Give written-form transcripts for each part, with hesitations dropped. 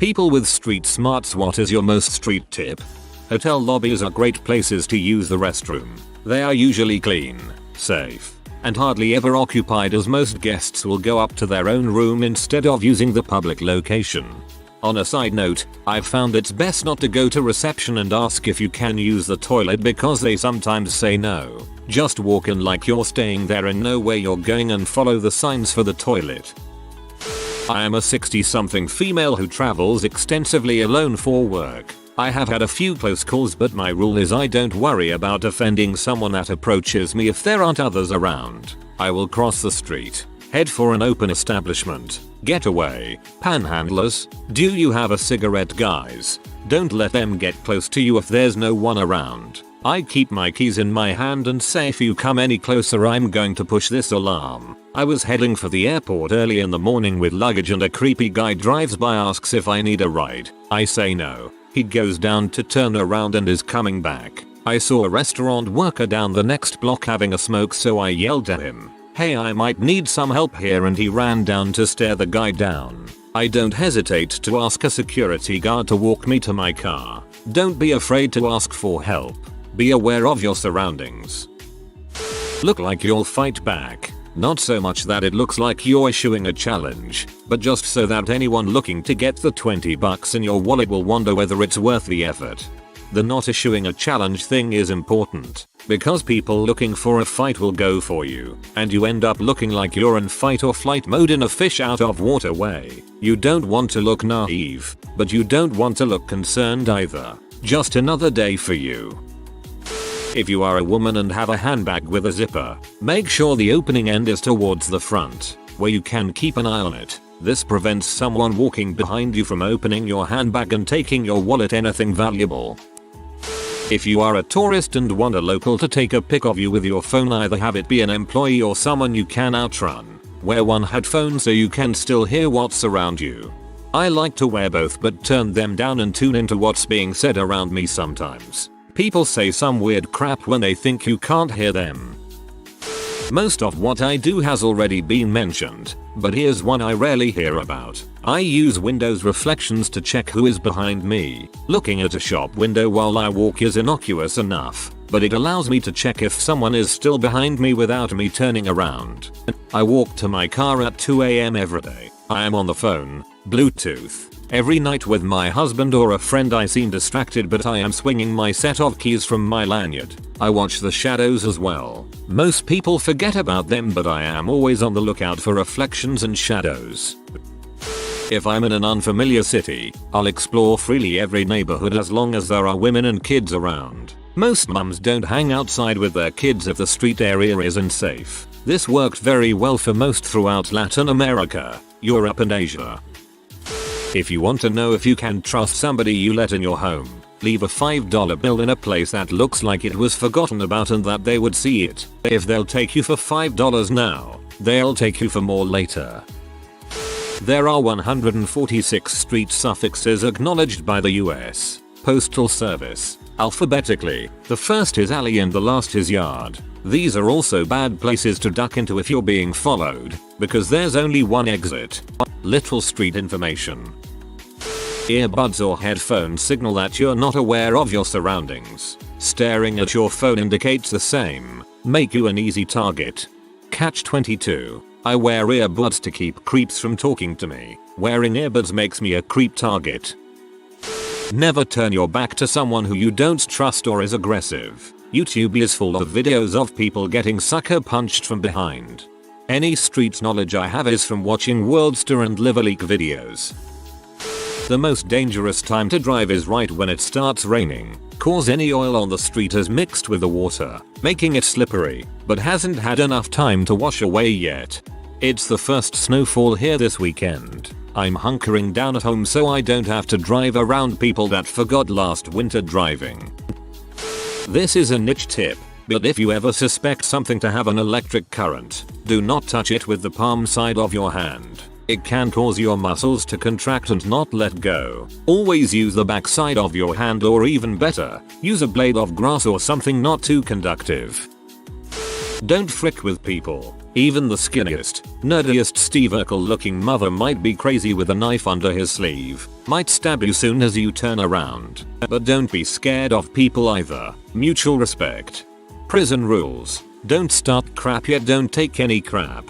People with street smarts, what is your most street tip? Hotel lobbies are great places to use the restroom. They are usually clean, safe, and hardly ever occupied, as most guests will go up to their own room instead of using the public location. On a side note, I've found it's best not to go to reception and ask if you can use the toilet because they sometimes say no. Just walk in like you're staying there and know where you're going and follow the signs for the toilet. I am a 60-something female who travels extensively alone for work. I have had a few close calls, but my rule is I don't worry about offending someone that approaches me if there aren't others around. I will cross the street, head for an open establishment, get away. Panhandlers, do you have a cigarette, guys? Don't let them get close to you if there's no one around. I keep my keys in my hand and say, if you come any closer I'm going to push this alarm. I was heading for the airport early in the morning with luggage and a creepy guy drives by, asks if I need a ride. I say no. He goes down to turn around and is coming back. I saw a restaurant worker down the next block having a smoke, so I yelled at him, "Hey, I might need some help here," and he ran down to stare the guy down. I don't hesitate to ask a security guard to walk me to my car. Don't be afraid to ask for help. Be aware of your surroundings. Look like you'll fight back. Not so much that it looks like you're issuing a challenge, but just so that anyone looking to get the $20 in your wallet will wonder whether it's worth the effort. The not issuing a challenge thing is important, because people looking for a fight will go for you, and you end up looking like you're in fight or flight mode in a fish out of water way. You don't want to look naive, but you don't want to look concerned either. Just another day for you. If you are a woman and have a handbag with a zipper, make sure the opening end is towards the front, where you can keep an eye on it. This prevents someone walking behind you from opening your handbag and taking your wallet, anything valuable. If you are a tourist and want a local to take a pic of you with your phone, either have it be an employee or someone you can outrun. Wear one headphone so you can still hear what's around you. I like to wear both but turn them down and tune into what's being said around me sometimes. People say some weird crap when they think you can't hear them. Most of what I do has already been mentioned, but here's one I rarely hear about. I use windows reflections to check who is behind me. Looking at a shop window while I walk is innocuous enough, but it allows me to check if someone is still behind me without me turning around. I walk to my car at 2 AM every day. I am on the phone, Bluetooth. Every night with my husband or a friend. I seem distracted, but I am swinging my set of keys from my lanyard. I watch the shadows as well. Most people forget about them, but I am always on the lookout for reflections and shadows. If I'm in an unfamiliar city, I'll explore freely every neighborhood as long as there are women and kids around. Most mums don't hang outside with their kids if the street area isn't safe. This worked very well for most throughout Latin America, Europe and Asia. If you want to know if you can trust somebody you let in your home, leave a $5 bill in a place that looks like it was forgotten about and that they would see it. If they'll take you for $5 now, they'll take you for more later. There are 146 street suffixes acknowledged by the US Postal Service, alphabetically. The first is alley and the last is yard. These are also bad places to duck into if you're being followed, because there's only one exit. Little street information. Earbuds or headphones signal that you're not aware of your surroundings. Staring at your phone indicates the same. Make you an easy target. Catch 22. I wear earbuds to keep creeps from talking to me. Wearing earbuds makes me a creep target. Never turn your back to someone who you don't trust or is aggressive. YouTube is full of videos of people getting sucker punched from behind. Any street knowledge I have is from watching Worldster and Liverleak videos. The most dangerous time to drive is right when it starts raining, cause any oil on the street has mixed with the water, making it slippery, but hasn't had enough time to wash away yet. It's the first snowfall here this weekend. I'm hunkering down at home so I don't have to drive around people that forgot last winter driving. This is a niche tip, but if you ever suspect something to have an electric current, do not touch it with the palm side of your hand. It can cause your muscles to contract and not let go. Always use the back side of your hand, or even better, use a blade of grass or something not too conductive. Don't frick with people. Even the skinniest, nerdiest Steve Urkel looking mother might be crazy with a knife under his sleeve, might stab you soon as you turn around. But don't be scared of people either. Mutual respect. Prison rules. Don't start crap yet don't take any crap.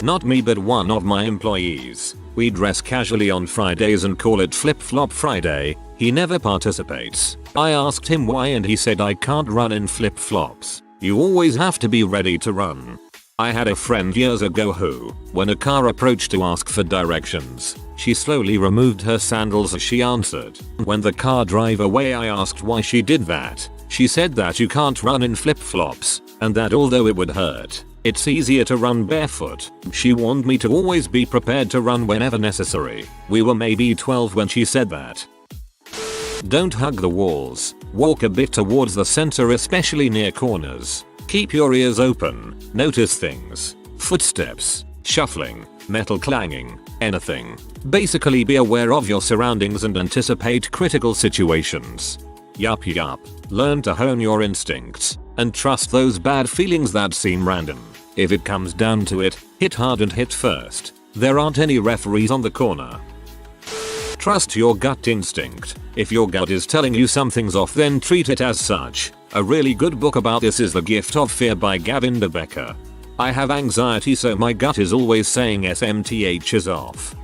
Not me but one of my employees. We dress casually on Fridays and call it Flip-Flop Friday. He never participates. I asked him why and he said I can't run in flip-flops. You always have to be ready to run. I had a friend years ago who, when a car approached to ask for directions, she slowly removed her sandals as she answered. When the car drove away I asked why she did that. She said that you can't run in flip-flops, and that although it would hurt, it's easier to run barefoot. She warned me to always be prepared to run whenever necessary. We were maybe 12 when she said that. Don't hug the walls. Walk a bit towards the center especially near corners. Keep your ears open. Notice things. Footsteps. Shuffling. Metal clanging. Anything. Basically be aware of your surroundings and anticipate critical situations. Yup. Learn to hone your instincts and trust those bad feelings that seem random. If it comes down to it, hit hard and hit first. There aren't any referees on the corner. Trust your gut instinct. If your gut is telling you something's off then treat it as such. A really good book about this is The Gift of Fear by Gavin de Becker. I have anxiety so my gut is always saying SMTH is off.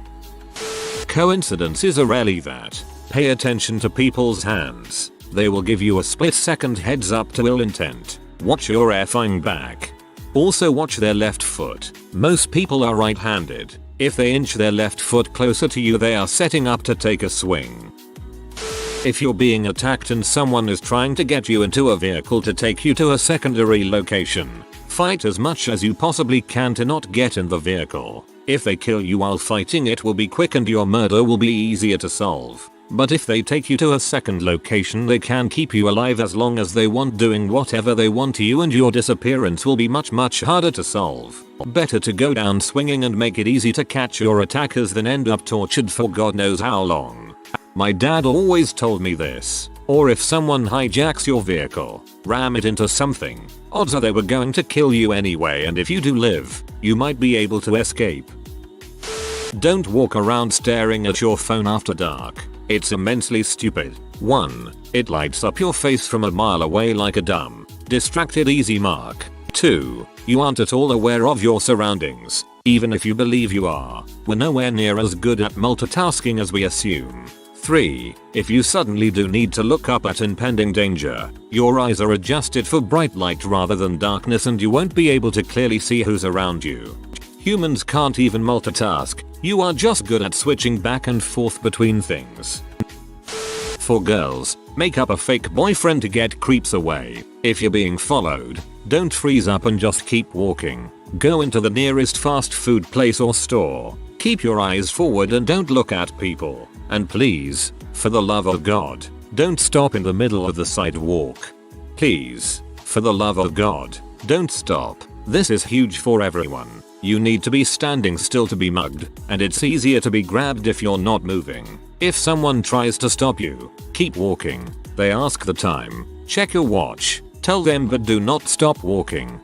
Coincidences are rarely that. Pay attention to people's hands. They will give you a split-second heads up to ill intent. Watch your effing back. Also watch their left foot. Most people are right-handed. If they inch their left foot closer to you they are setting up to take a swing. If you're being attacked and someone is trying to get you into a vehicle to take you to a secondary location, fight as much as you possibly can to not get in the vehicle. If they kill you while fighting it will be quick and your murder will be easier to solve. But if they take you to a second location they can keep you alive as long as they want doing whatever they want to you and your disappearance will be much harder to solve. Better to go down swinging and make it easy to catch your attackers than end up tortured for God knows how long. My dad always told me this. Or if someone hijacks your vehicle, ram it into something. Odds are they were going to kill you anyway and if you do live, you might be able to escape. Don't walk around staring at your phone after dark. It's immensely stupid. 1. It lights up your face from a mile away like a dumb, distracted easy mark. 2. You aren't at all aware of your surroundings. Even if you believe you are, we're nowhere near as good at multitasking as we assume. 3. If you suddenly do need to look up at impending danger, your eyes are adjusted for bright light rather than darkness and you won't be able to clearly see who's around you. Humans can't even multitask. You are just good at switching back and forth between things. For girls, make up a fake boyfriend to get creeps away. If you're being followed, don't freeze up and just keep walking. Go into the nearest fast food place or store. Keep your eyes forward and don't look at people. And please, for the love of God, don't stop in the middle of the sidewalk. Please, for the love of God, don't stop. This is huge for everyone. You need to be standing still to be mugged, and it's easier to be grabbed if you're not moving. If someone tries to stop you, keep walking. They ask the time. Check your watch. Tell them but do not stop walking.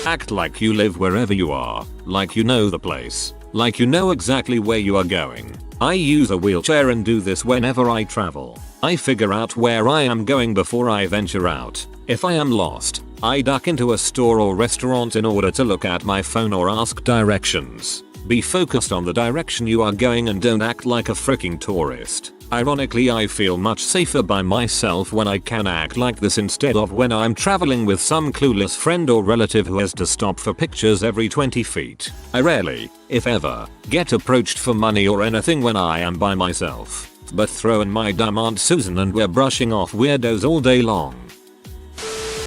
Act like you live wherever you are, like you know the place, like you know exactly where you are going. I use a wheelchair and do this whenever I travel. I figure out where I am going before I venture out. If I am lost, I duck into a store or restaurant in order to look at my phone or ask directions. Be focused on the direction you are going and don't act like a freaking tourist. Ironically, I feel much safer by myself when I can act like this instead of when I'm traveling with some clueless friend or relative who has to stop for pictures every 20 feet. I rarely, if ever, get approached for money or anything when I am by myself. But throw in my dumb Aunt Susan and we're brushing off weirdos all day long.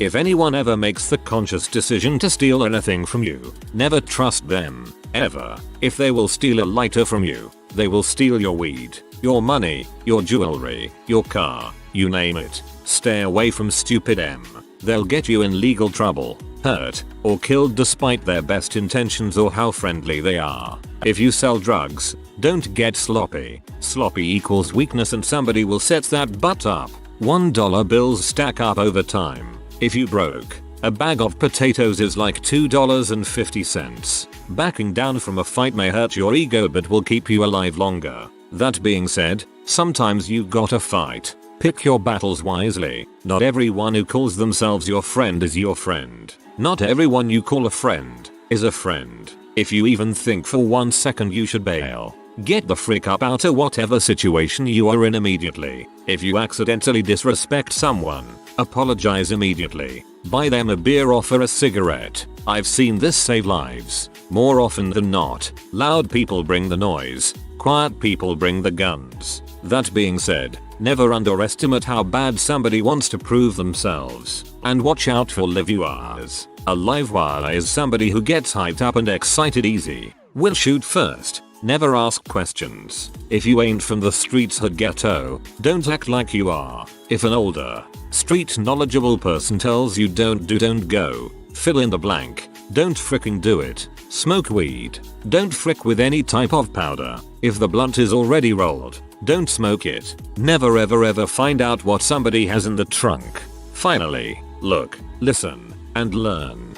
If anyone ever makes the conscious decision to steal anything from you, never trust them, ever. If they will steal a lighter from you, they will steal your weed, your money, your jewelry, your car, you name it. Stay away from stupid M. They'll get you in legal trouble, hurt, or killed despite their best intentions or how friendly they are. If you sell drugs, don't get sloppy. Sloppy equals weakness and somebody will set that butt up. $1 bills stack up over time. If you broke, A bag of potatoes is like $2.50. Backing down from a fight may hurt your ego but will keep you alive longer. That being said, sometimes you gotta fight. Pick your battles wisely. Not everyone who calls themselves your friend is your friend. Not everyone you call a friend is a friend. If you even think for 1 second you should bail, get the frick up out of whatever situation you are in immediately. If you accidentally disrespect someone, apologize immediately. Buy them a beer, offer a cigarette. I've seen this save lives. More often than not, loud people bring the noise, quiet people bring the guns. That being said, never underestimate how bad somebody wants to prove themselves. And watch out for live wires. A live wire is somebody who gets hyped up and excited easy. Will shoot first. Never ask questions. If you ain't from the streets or ghetto, don't act like you are. If an older, street knowledgeable person tells you don't go. Fill in the blank. Don't fricking do it. Smoke weed. Don't frick with any type of powder. If the blunt is already rolled, don't smoke it. Never ever find out what somebody has in the trunk. Finally, look, listen, and learn.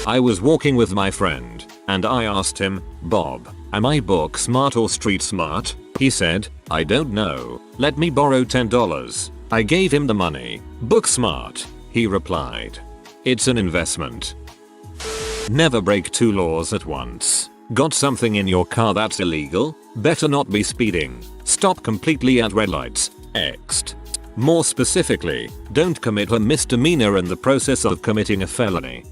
I was walking with my friend, and I asked him, Bob, am I book smart or street smart? He said, I don't know. Let me borrow $10. I gave him the money. Book smart, he replied. It's an investment. Never break 2 laws at once. Got something in your car that's illegal? Better not be speeding. Stop completely at red lights. X'd. More specifically, don't commit a misdemeanor in the process of committing a felony.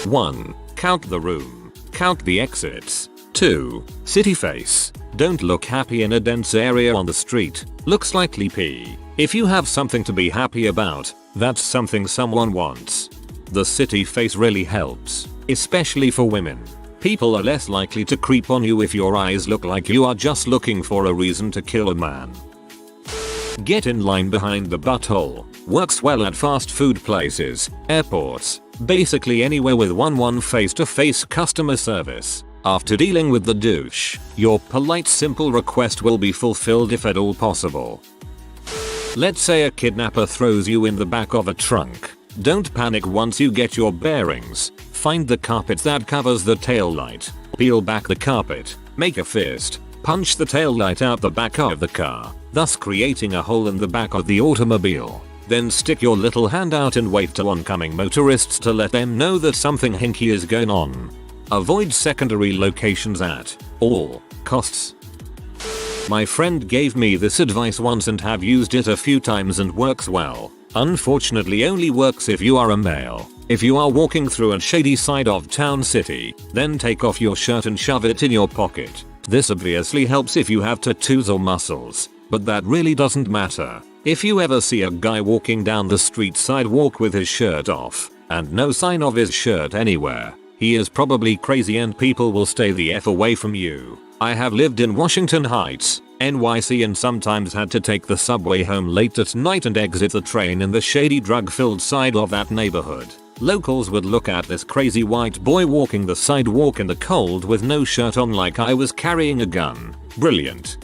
1. Count the room. Count the exits. 2. City face. Don't look happy in a dense area on the street. Look slightly pee. If you have something to be happy about, that's something someone wants. The city face really helps, especially for women. People are less likely to creep on you if your eyes look like you are just looking for a reason to kill a man. Get in line behind the butthole. Works well at fast food places, airports, basically anywhere with one face-to-face customer service. After dealing with the douche, your polite simple request will be fulfilled if at all possible. Let's say a kidnapper throws you in the back of a trunk. Don't panic once you get your bearings. Find the carpet that covers the tail light. Peel back the carpet. Make a fist. Punch the tail light out the back of the car, thus creating a hole in the back of the automobile. Then stick your little hand out and wait to oncoming motorists to let them know that something hinky is going on. Avoid secondary locations at all costs. My friend gave me this advice once and have used it a few times and works well. Unfortunately only works if you are a male. If you are walking through a shady side of town city, then take off your shirt and shove it in your pocket. This obviously helps if you have tattoos or muscles, but that really doesn't matter. If you ever see a guy walking down the street sidewalk with his shirt off, and no sign of his shirt anywhere, he is probably crazy and people will stay the F away from you. I have lived in Washington Heights, NYC, and sometimes had to take the subway home late at night and exit the train in the shady drug-filled side of that neighborhood. Locals would look at this crazy white boy walking the sidewalk in the cold with no shirt on like I was carrying a gun. Brilliant.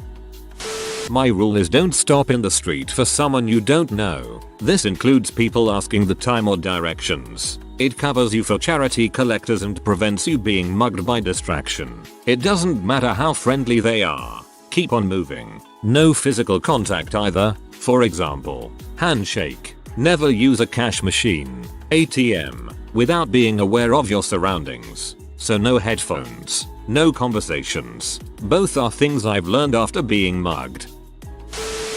My rule is don't stop in the street for someone you don't know. This includes people asking the time or directions. It covers you for charity collectors and prevents you being mugged by distraction. It doesn't matter how friendly they are. Keep on moving. No physical contact either. For example, handshake. Never use a cash machine, ATM, without being aware of your surroundings. So no headphones, no conversations. Both are things I've learned after being mugged.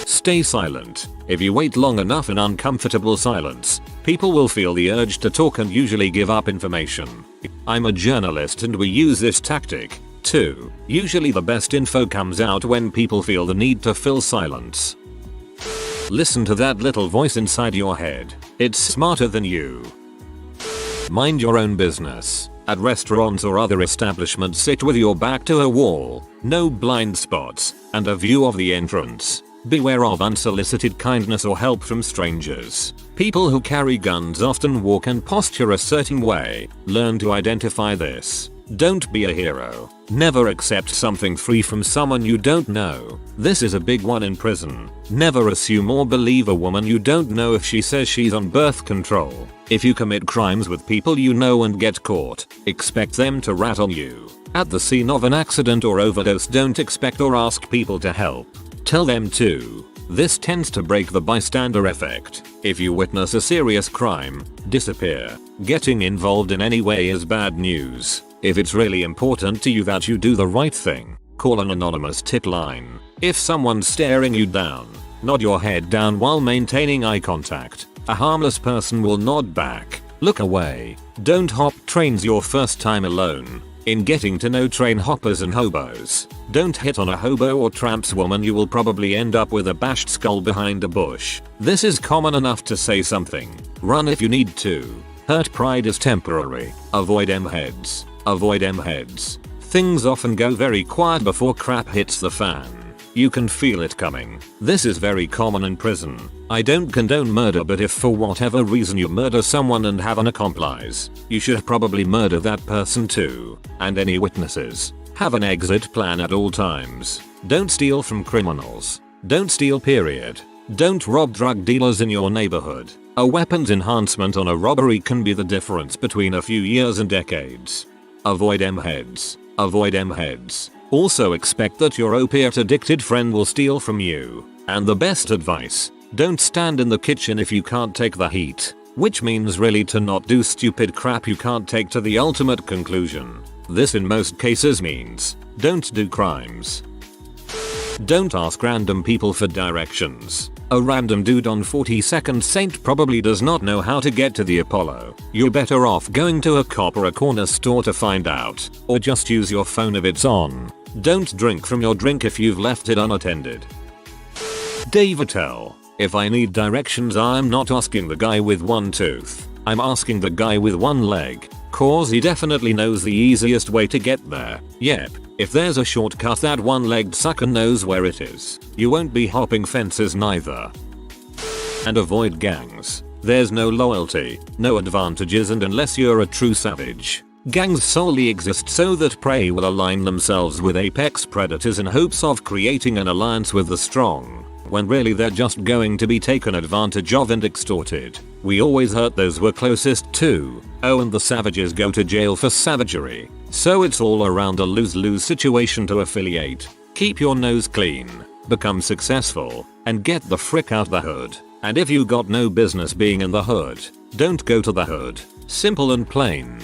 Stay silent. If you wait long enough in uncomfortable silence, people will feel the urge to talk and usually give up information. I'm a journalist and we use this tactic too. Usually the best info comes out when people feel the need to fill silence. Listen to that little voice inside your head. It's smarter than you. Mind your own business. At restaurants or other establishments, sit with your back to a wall, no blind spots, and a view of the entrance. Beware of unsolicited kindness or help from strangers. People who carry guns often walk and posture a certain way. Learn to identify this. Don't be a hero. Never accept something free from someone you don't know. This is a big one in prison. Never assume or believe a woman you don't know if she says she's on birth control. If you commit crimes with people you know and get caught, expect them to rat on you. At the scene of an accident or overdose, don't expect or ask people to help. Tell them to. This tends to break the bystander effect. If you witness a serious crime, disappear. Getting involved in any way is bad news. If it's really important to you that you do the right thing, call an anonymous tip line. If someone's staring you down, nod your head down while maintaining eye contact. A harmless person will nod back. Look away. Don't hop trains your first time alone. In getting to know train hoppers and hobos, don't hit on a hobo or tramps woman, you will probably end up with a bashed skull behind a bush. This is common enough to say something. Run if you need to. Hurt pride is temporary. Avoid M-heads. Avoid M-heads. Things often go very quiet before crap hits the fan. You can feel it coming. This is very common in prison. I don't condone murder, but if for whatever reason you murder someone and have an accomplice, you should probably murder that person too. And any witnesses. Have an exit plan at all times. Don't steal from criminals. Don't steal, period. Don't rob drug dealers in your neighborhood. A weapons enhancement on a robbery can be the difference between a few years and decades. Avoid M-heads. Avoid M-heads. Also expect that your opiate addicted friend will steal from you. And the best advice, don't stand in the kitchen if you can't take the heat. Which means really to not do stupid crap you can't take to the ultimate conclusion. This in most cases means, don't do crimes. Don't ask random people for directions. A random dude on 42nd St probably does not know how to get to the Apollo. You're better off going to a cop or a corner store to find out. Or just use your phone if it's on. Don't drink from your drink if you've left it unattended. Dave Attell. If I need directions, I'm not asking the guy with one tooth. I'm asking the guy with one leg. Cause he definitely knows the easiest way to get there. Yep. If there's a shortcut, that one-legged sucker knows where it is. You won't be hopping fences neither. And avoid gangs. There's no loyalty, no advantages, and unless you're a true savage. Gangs solely exist so that prey will align themselves with apex predators in hopes of creating an alliance with the strong, when really they're just going to be taken advantage of and extorted. We always hurt those we're closest to. Oh, and the savages go to jail for savagery. So it's all around a lose-lose situation to affiliate. Keep your nose clean, become successful, and get the frick out the hood. And if you got no business being in the hood, don't go to the hood. Simple and plain.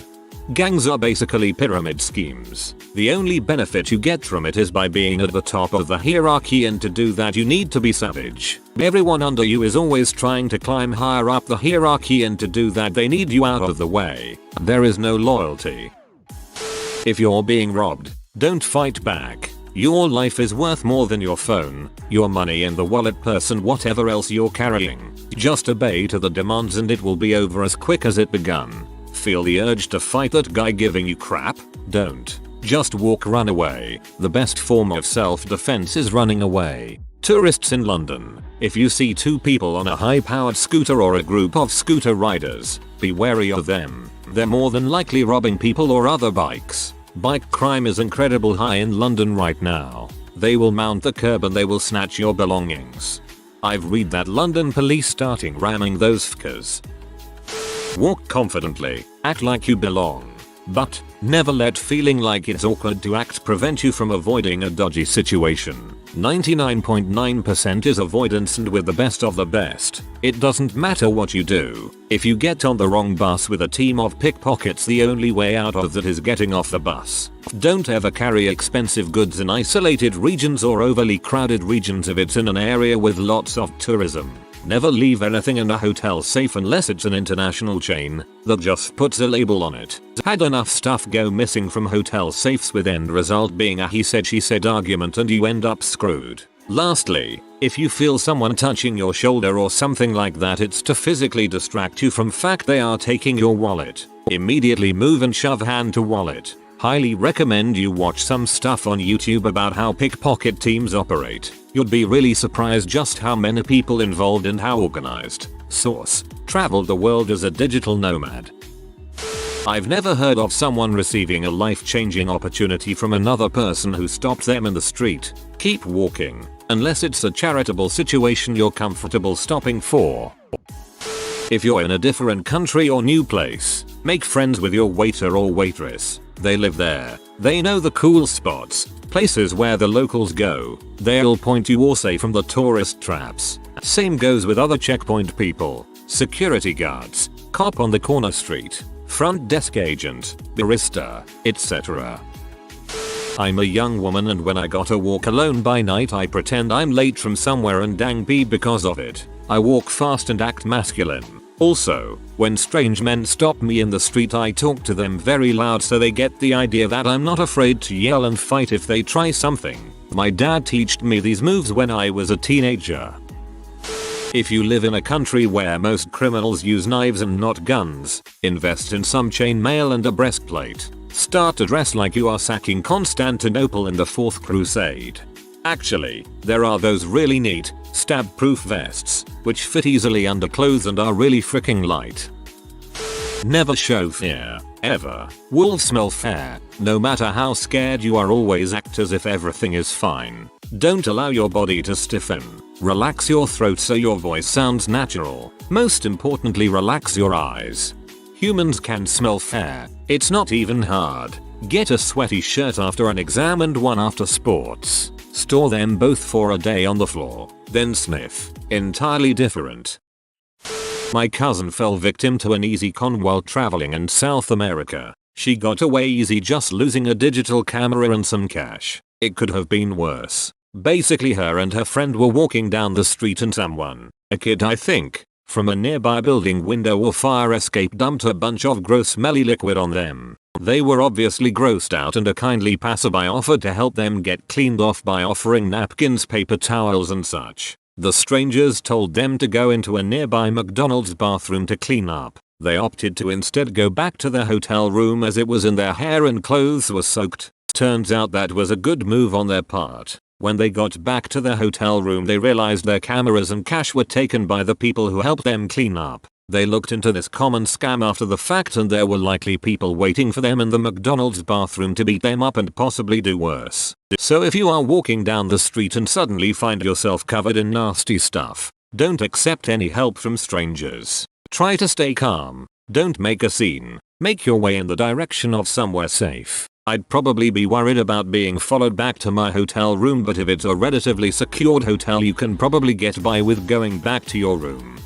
Gangs are basically pyramid schemes. The only benefit you get from it is by being at the top of the hierarchy, and to do that you need to be savage. Everyone under you is always trying to climb higher up the hierarchy, and to do that they need you out of the way. There is no loyalty. If you're being robbed, don't fight back. Your life is worth more than your phone, your money, and the wallet, purse, and whatever else you're carrying. Just obey to the demands and it will be over as quick as it begun. Feel the urge to fight that guy giving you crap? Don't. Just walk, run away. The best form of self-defense is running away. Tourists in London. If you see two people on a high-powered scooter or a group of scooter riders, be wary of them. They're more than likely robbing people or other bikes. Bike crime is incredibly high in London right now. They will mount the curb and they will snatch your belongings. I've read that London police starting ramming those fuckers. Walk confidently, act like you belong. But, never let feeling like it's awkward to act prevent you from avoiding a dodgy situation. 99.9% is avoidance, and with the best of the best, it doesn't matter what you do. If you get on the wrong bus with a team of pickpockets, the only way out of that is getting off the bus. Don't ever carry expensive goods in isolated regions or overly crowded regions if it's in an area with lots of tourism. Never leave anything in a hotel safe unless it's an international chain that just puts a label on it. Had enough stuff go missing from hotel safes, with end result being a he said she said argument, and you end up screwed. Lastly, if you feel someone touching your shoulder or something like that, it's to physically distract you from fact they are taking your wallet. Immediately move and shove hand to wallet. Highly recommend you watch some stuff on YouTube about how pickpocket teams operate. You'd be really surprised just how many people involved and how organized. Source: traveled the world as a digital nomad. I've never heard of someone receiving a life-changing opportunity from another person who stopped them in the street. Keep walking, unless it's a charitable situation you're comfortable stopping for. If you're in a different country or new place, make friends with your waiter or waitress. They live there. They know the cool spots, places where the locals go. They'll point you away from the tourist traps. Same goes with other checkpoint people, security guards, cop on the corner street, front desk agent, barista, etc. I'm a young woman, and when I gotta walk alone by night I pretend I'm late from somewhere and dang be because of it. I walk fast and act masculine. Also, when strange men stop me in the street I talk to them very loud so they get the idea that I'm not afraid to yell and fight if they try something. My dad taught me these moves when I was a teenager. If you live in a country where most criminals use knives and not guns, invest in some chainmail and a breastplate. Start to dress like you are sacking Constantinople in the Fourth Crusade. Actually, there are those really neat, stab-proof vests, which fit easily under clothes and are really freaking light. Never show fear, ever. Wolves smell fair. No matter how scared you are, always act as if everything is fine. Don't allow your body to stiffen. Relax your throat so your voice sounds natural. Most importantly, relax your eyes. Humans can smell fair. It's not even hard. Get a sweaty shirt after an exam and one after sports. Store them both for a day on the floor, then sniff. Entirely different. My cousin fell victim to an easy con while traveling in South America. She got away easy just losing a digital camera and some cash. It could have been worse. Basically, her and her friend were walking down the street and someone, a kid I think, from a nearby building window or fire escape dumped a bunch of gross smelly liquid on them. They were obviously grossed out and a kindly passerby offered to help them get cleaned off by offering napkins, paper towels and such. The strangers told them to go into a nearby McDonald's bathroom to clean up. They opted to instead go back to their hotel room as it was in their hair and clothes were soaked. Turns out that was a good move on their part. When they got back to their hotel room they realized their cameras and cash were taken by the people who helped them clean up. They looked into this common scam after the fact and there were likely people waiting for them in the McDonald's bathroom to beat them up and possibly do worse. So if you are walking down the street and suddenly find yourself covered in nasty stuff, don't accept any help from strangers. Try to stay calm. Don't make a scene. Make your way in the direction of somewhere safe. I'd probably be worried about being followed back to my hotel room, but if it's a relatively secured hotel you can probably get by with going back to your room.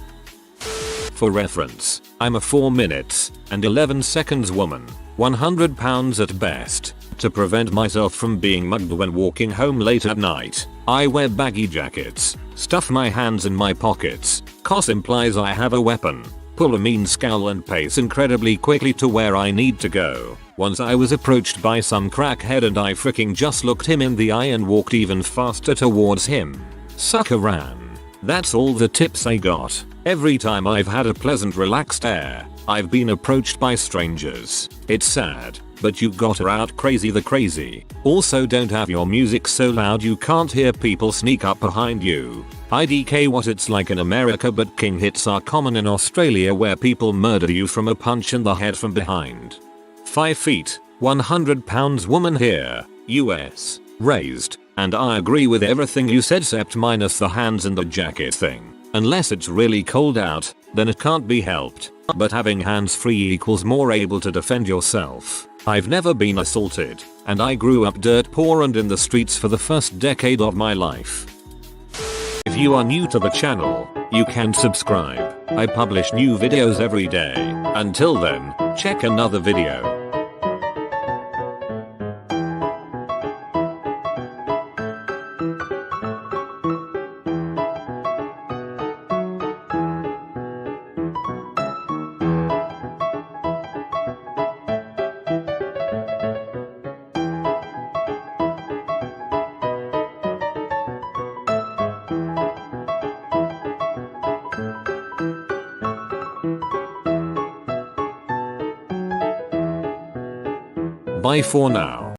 For reference, I'm a 4 minutes and 11 seconds woman, 100 pounds at best. To prevent myself from being mugged when walking home late at night, I wear baggy jackets, stuff my hands in my pockets, cos implies I have a weapon, pull a mean scowl and pace incredibly quickly to where I need to go. Once I was approached by some crackhead and I freaking just looked him in the eye and walked even faster towards him. Sucker ran. That's all the tips I got. Every time I've had a pleasant relaxed air, I've been approached by strangers. It's sad, but you gotta out crazy the crazy. Also don't have your music so loud you can't hear people sneak up behind you. IDK what it's like in America, but king hits are common in Australia where people murder you from a punch in the head from behind. 5 feet, 100 pounds woman here, US, raised, and I agree with everything you said except minus the hands in the jacket thing. Unless it's really cold out, then it can't be helped, but having hands free equals more able to defend yourself. I've never been assaulted, and I grew up dirt poor and in the streets for the first decade of my life. If you are new to the channel, you can subscribe. I publish new videos every day. Until then, check another video. Bye for now.